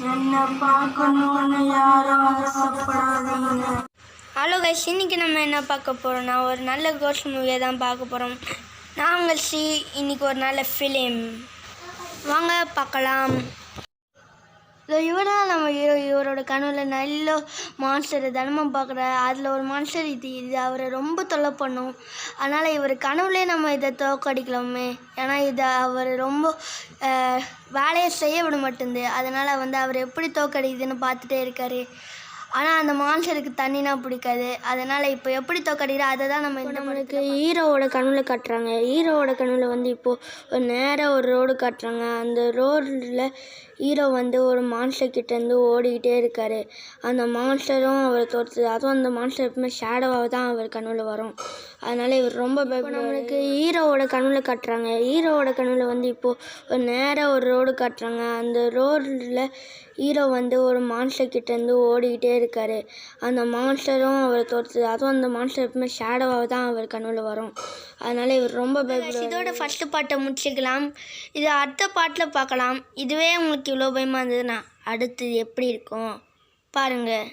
என்ன பார்க்கணும்னு யாரும் ஆசைப்படாதீங்க. ஹலோ கைஸ், இன்னைக்கு நம்ம என்ன பார்க்க போகிறோம்னா ஒரு நல்ல கோஸ்ட் மூவியை தான் பார்க்க போகிறோம். நாங்கள் இன்னைக்கு ஒரு நல்ல ஃபிலிம் வாங்க பார்க்கலாம். இவரால் நம்ம இவரோட கனவுல நல்ல மான்ஸ்டர் தினமும் பார்க்குற அதில் ஒரு மான்ஸ்டர் இது அவரை ரொம்ப தொல்லை பண்ணும். அதனால் இவர் கனவுலே நம்ம இதை தோக்கடிக்கலாமே. ஏன்னா இதை அவர் ரொம்ப வேலையை செய்ய விட மாட்டேங்குது. அதனால் அவர் எப்படி தோக்கடிக்குதுன்னு பார்த்துட்டே இருக்கார். ஆனால் அந்த மான்ஸ்டருக்கு தண்ணினா பிடிக்காது. அதனால் இப்போ எப்படி தோக்கடிக்கிறா அதை தான் நம்மளுக்கு ஹீரோவோட கனவுல காட்டுறாங்க. ஹீரோவோட கனவுல இப்போது நேராக ஒரு ரோடு காட்டுறாங்க. அந்த ரோடில் ஹீரோ ஒரு மான்ஸ்டர் கிட்டேருந்து ஓடிக்கிட்டே இருக்கார். அந்த மான்ஸ்டரும் அவர் தோற்றுது. அதுவும் அந்த மான்ஸ்டர் எப்பவுமே ஷேடோவாக தான் அவர் கனவுல வரும். அதனால் இவர் ரொம்ப நம்மளுக்கு ஹீரோவோட கனவுல காட்டுறாங்க. ஹீரோவோட கனவுல இப்போது நேராக ஒரு ரோடு காட்டுறாங்க. அந்த ரோடில் ஹீரோ ஒரு மான்ஸ்டர் கிட்டேருந்து ஓடிக்கிட்டே இருக்கார். அந்த மான்ஸ்டரும் அவர் தோற்றுது. அதுவும் அந்த மான்ஸ்டர் எப்பவுமே ஷேடோவாக தான் அவர் கனவுல வரும். அதனால் இவர் ரொம்ப இதோட ஃபஸ்ட்டு பாட்டை முடிச்சுக்கலாம். இது அடுத்த பாட்டில் பார்க்கலாம். இதுவே உங்களுக்கு இவ்வளோ பயமாக இருந்ததுன்னா அடுத்து எப்படி இருக்கும் பாருங்கள்.